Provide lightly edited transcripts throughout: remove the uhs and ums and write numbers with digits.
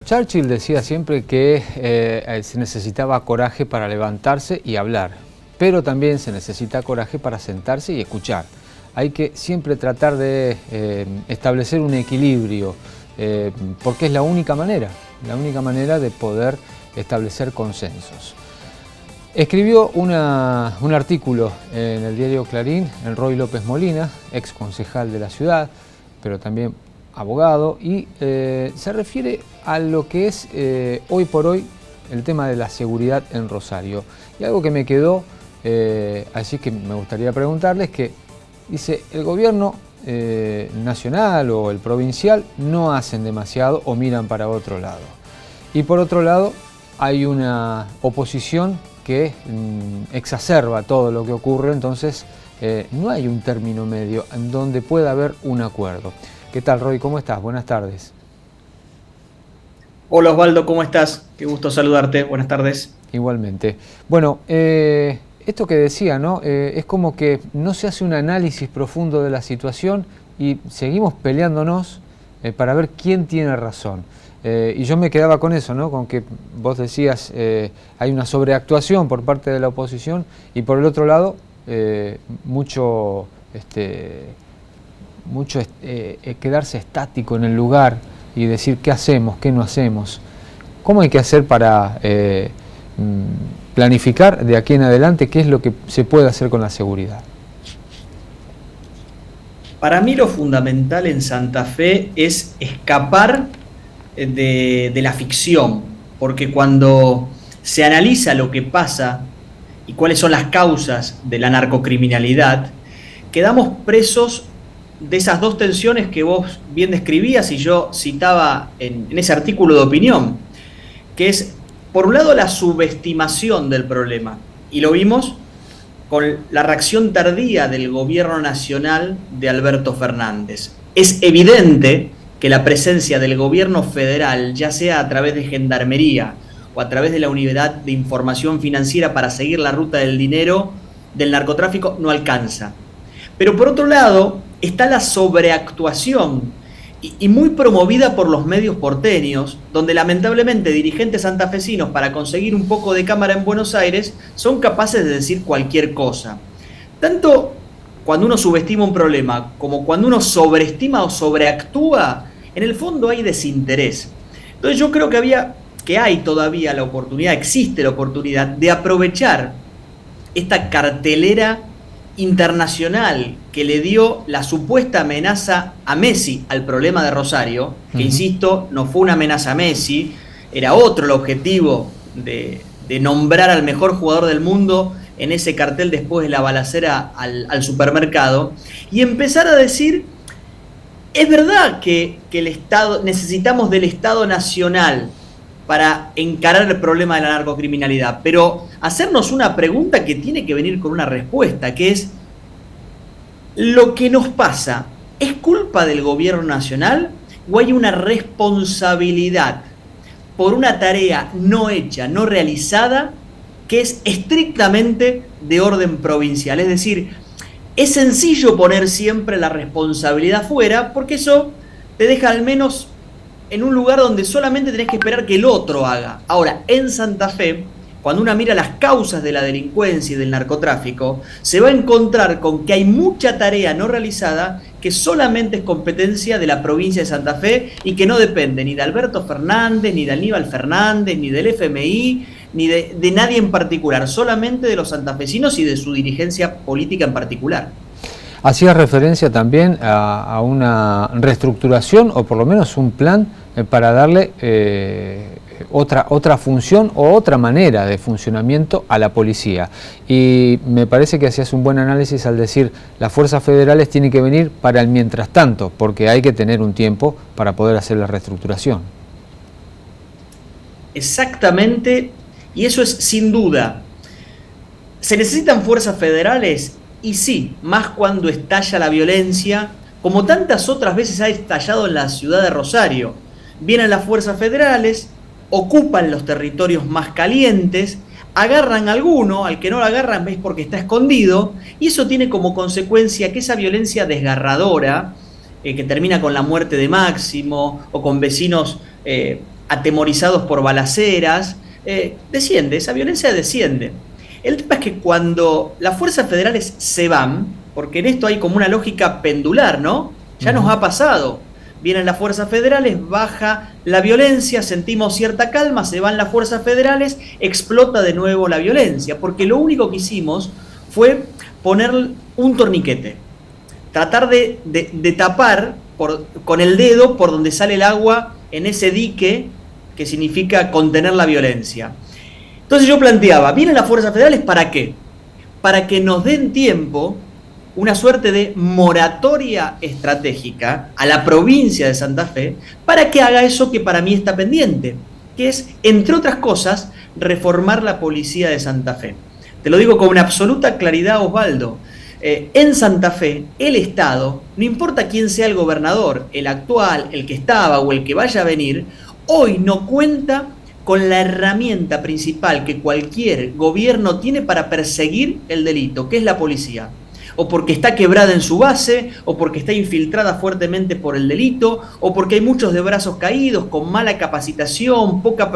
Churchill decía siempre que se necesitaba coraje para levantarse y hablar, pero también se necesita coraje para sentarse y escuchar. Hay que siempre tratar de establecer un equilibrio, porque es la única manera de poder establecer consensos. Escribió un artículo en el diario Clarín, el Roy López Molina, ex concejal de la ciudad, pero también abogado, y se refiere a lo que es hoy por hoy el tema de la seguridad en Rosario. Y algo que me quedó, así que me gustaría preguntarles, que dice, el gobierno nacional o el provincial no hacen demasiado o miran para otro lado. Y por otro lado, hay una oposición que exacerba todo lo que ocurre, entonces no hay un término medio en donde pueda haber un acuerdo. ¿Qué tal, Roy? ¿Cómo estás? Buenas tardes. Hola Osvaldo, ¿cómo estás? Qué gusto saludarte, buenas tardes. Igualmente. Bueno, esto que decía, ¿no? Es como que no se hace un análisis profundo de la situación y seguimos peleándonos para ver quién tiene razón. Y yo me quedaba con eso, ¿no? Con que vos decías, hay una sobreactuación por parte de la oposición y por el otro lado, mucho quedarse estático en el lugar y decir qué hacemos, qué no hacemos. ¿Cómo hay que hacer para planificar de aquí en adelante qué es lo que se puede hacer con la seguridad? Para mí lo fundamental en Santa Fe es escapar de la ficción, porque cuando se analiza lo que pasa y cuáles son las causas de la narcocriminalidad, quedamos presos de esas dos tensiones que vos bien describías y yo citaba en ese artículo de opinión, que es, por un lado, la subestimación del problema, y lo vimos con la reacción tardía del gobierno nacional de Alberto Fernández. Es evidente que la presencia del gobierno federal, ya sea a través de Gendarmería o a través de la Unidad de Información Financiera para seguir la ruta del dinero del narcotráfico, no alcanza. Pero por otro lado, está la sobreactuación y muy promovida por los medios porteños, donde lamentablemente dirigentes santafesinos, para conseguir un poco de cámara en Buenos Aires, son capaces de decir cualquier cosa. Tanto cuando uno subestima un problema como cuando uno sobreestima o sobreactúa, en el fondo hay desinterés. Entonces yo creo que hay todavía la oportunidad, existe la oportunidad de aprovechar esta cartelera internacional que le dio la supuesta amenaza a Messi al problema de Rosario, que insisto, no fue una amenaza a Messi, era otro el objetivo de nombrar al mejor jugador del mundo en ese cartel después de la balacera al supermercado, y empezar a decir, es verdad que el Estado, necesitamos del Estado Nacional para encarar el problema de la narcocriminalidad, pero hacernos una pregunta que tiene que venir con una respuesta, que es, ¿lo que nos pasa es culpa del gobierno nacional o hay una responsabilidad por una tarea no hecha, no realizada, que es estrictamente de orden provincial? Es decir, es sencillo poner siempre la responsabilidad fuera, porque eso te deja al menos en un lugar donde solamente tenés que esperar que el otro haga. Ahora, en Santa Fe, cuando uno mira las causas de la delincuencia y del narcotráfico, se va a encontrar con que hay mucha tarea no realizada que solamente es competencia de la provincia de Santa Fe y que no depende ni de Alberto Fernández, ni de Aníbal Fernández, ni del FMI, ni de nadie en particular, solamente de los santafesinos y de su dirigencia política en particular. Hacía referencia también a una reestructuración o por lo menos un plan para darle otra función o otra manera de funcionamiento a la policía. Y me parece que hacías un buen análisis al decir las fuerzas federales tienen que venir para el mientras tanto, porque hay que tener un tiempo para poder hacer la reestructuración. Exactamente, y eso es sin duda. ¿Se necesitan fuerzas federales? Y sí, más cuando estalla la violencia, como tantas otras veces ha estallado en la ciudad de Rosario. Vienen las fuerzas federales, ocupan los territorios más calientes, agarran a alguno, al que no lo agarran es porque está escondido, y eso tiene como consecuencia que esa violencia desgarradora, que termina con la muerte de Máximo, o con vecinos atemorizados por balaceras, desciende, esa violencia desciende. El tema es que cuando las fuerzas federales se van, porque en esto hay como una lógica pendular, ¿no? Ya nos ha pasado. Vienen las fuerzas federales, baja la violencia, sentimos cierta calma, se van las fuerzas federales, explota de nuevo la violencia, porque lo único que hicimos fue poner un torniquete, tratar de tapar con el dedo por donde sale el agua en ese dique que significa contener la violencia. Entonces yo planteaba, ¿vienen las fuerzas federales para qué? Para que nos den tiempo, una suerte de moratoria estratégica a la provincia de Santa Fe para que haga eso que para mí está pendiente, que es, entre otras cosas, reformar la policía de Santa Fe. Te lo digo con una absoluta claridad, Osvaldo. En Santa Fe, el Estado, no importa quién sea el gobernador, el actual, el que estaba o el que vaya a venir, hoy no cuenta con la herramienta principal que cualquier gobierno tiene para perseguir el delito, que es la policía. O porque está quebrada en su base, o porque está infiltrada fuertemente por el delito, o porque hay muchos de brazos caídos, con mala capacitación, poco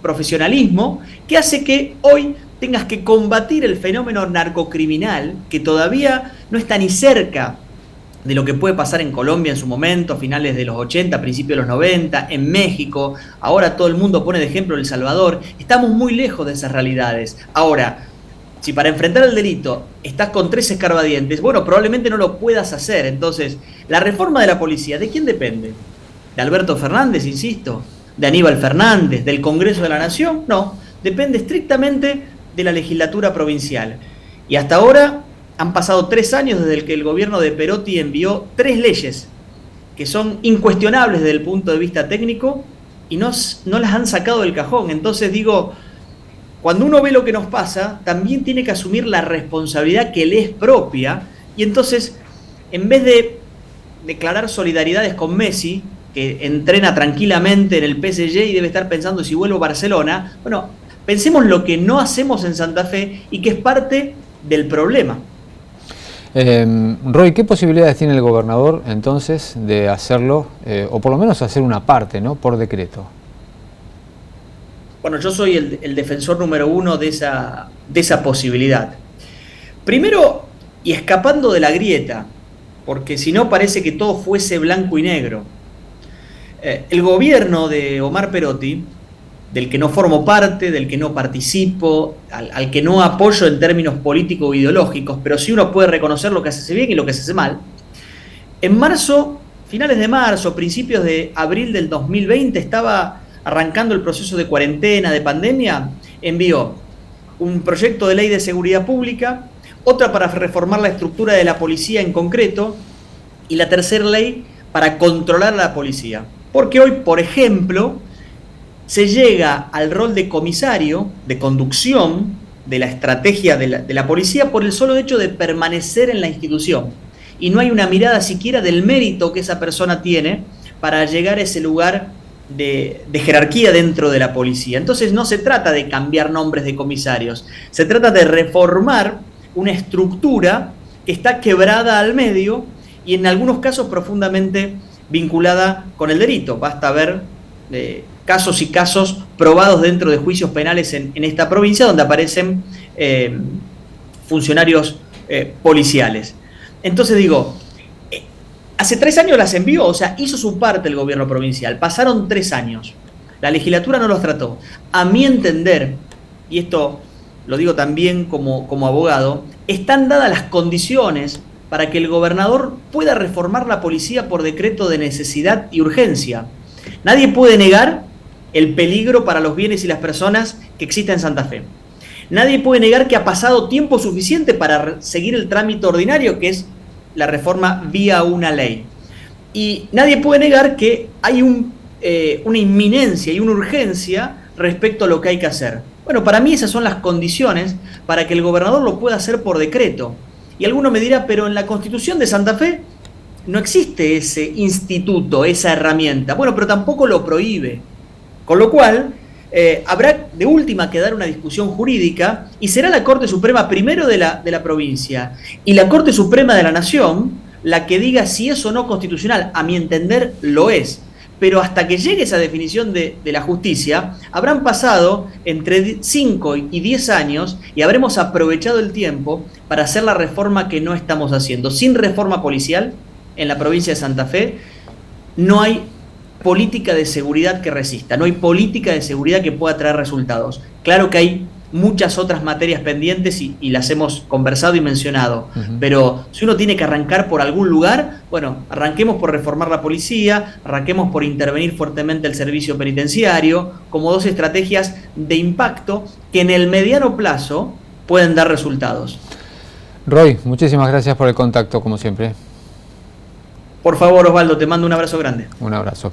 profesionalismo, que hace que hoy tengas que combatir el fenómeno narcocriminal, que todavía no está ni cerca de lo que puede pasar en Colombia en su momento, a finales de los 80, principios de los 90, en México, ahora todo el mundo pone de ejemplo El Salvador. Estamos muy lejos de esas realidades. Ahora, si para enfrentar el delito estás con 3 escarbadientes, bueno, probablemente no lo puedas hacer. Entonces, la reforma de la policía, ¿de quién depende? ¿De Alberto Fernández, insisto? ¿De Aníbal Fernández? ¿Del Congreso de la Nación? No, depende estrictamente de la legislatura provincial. Y hasta ahora han pasado 3 años desde que el gobierno de Perotti envió 3 leyes que son incuestionables desde el punto de vista técnico y no las han sacado del cajón. Entonces digo, cuando uno ve lo que nos pasa, también tiene que asumir la responsabilidad que le es propia, y entonces, en vez de declarar solidaridades con Messi, que entrena tranquilamente en el PSG y debe estar pensando si vuelvo a Barcelona, bueno, pensemos lo que no hacemos en Santa Fe y que es parte del problema. Roy, ¿qué posibilidades tiene el gobernador entonces de hacerlo, o por lo menos hacer una parte, ¿no?, por decreto? Bueno, yo soy el defensor número 1 de esa posibilidad. Primero, y escapando de la grieta, porque si no parece que todo fuese blanco y negro. El gobierno de Omar Perotti, del que no formo parte, del que no participo, al que no apoyo en términos políticos o ideológicos, pero sí uno puede reconocer lo que se hace bien y lo que se hace mal. En marzo, finales de marzo, principios de abril del 2020, estaba arrancando el proceso de cuarentena, de pandemia, envió un proyecto de ley de seguridad pública, otra para reformar la estructura de la policía en concreto, y la tercera ley para controlar a la policía. Porque hoy, por ejemplo, se llega al rol de comisario, de conducción de la estrategia de la policía por el solo hecho de permanecer en la institución. Y no hay una mirada siquiera del mérito que esa persona tiene para llegar a ese lugar de jerarquía dentro de la policía. Entonces no se trata de cambiar nombres de comisarios, se trata de reformar una estructura que está quebrada al medio y en algunos casos profundamente vinculada con el delito. Basta ver casos y casos probados dentro de juicios penales en esta provincia donde aparecen funcionarios policiales. Entonces digo, hace 3 años las envió, o sea, hizo su parte el gobierno provincial. Pasaron 3 años. La legislatura no los trató. A mi entender, y esto lo digo también como abogado, están dadas las condiciones para que el gobernador pueda reformar la policía por decreto de necesidad y urgencia. Nadie puede negar el peligro para los bienes y las personas que existe en Santa Fe. Nadie puede negar que ha pasado tiempo suficiente para seguir el trámite ordinario, que es la reforma vía una ley. Y nadie puede negar que hay una inminencia y una urgencia respecto a lo que hay que hacer. Bueno, para mí esas son las condiciones para que el gobernador lo pueda hacer por decreto. Y alguno me dirá, pero en la Constitución de Santa Fe no existe ese instituto, esa herramienta. Bueno, pero tampoco lo prohíbe. Con lo cual, habrá de última que dar una discusión jurídica y será la Corte Suprema primero de la provincia y la Corte Suprema de la Nación la que diga si es o no constitucional. A mi entender, lo es. pero hasta que llegue esa definición de la justicia, habrán pasado entre 5 y 10 años y habremos aprovechado el tiempo para hacer la reforma que no estamos haciendo. Sin reforma policial en la provincia de Santa Fe no hay política de seguridad que resista, no hay política de seguridad que pueda traer resultados. Claro que hay muchas otras materias pendientes y las hemos conversado y mencionado, pero si uno tiene que arrancar por algún lugar, bueno, arranquemos por reformar la policía, arranquemos por intervenir fuertemente el servicio penitenciario, como dos estrategias de impacto que en el mediano plazo pueden dar resultados. Roy, muchísimas gracias por el contacto, como siempre. Por favor, Osvaldo, te mando un abrazo grande. Un abrazo.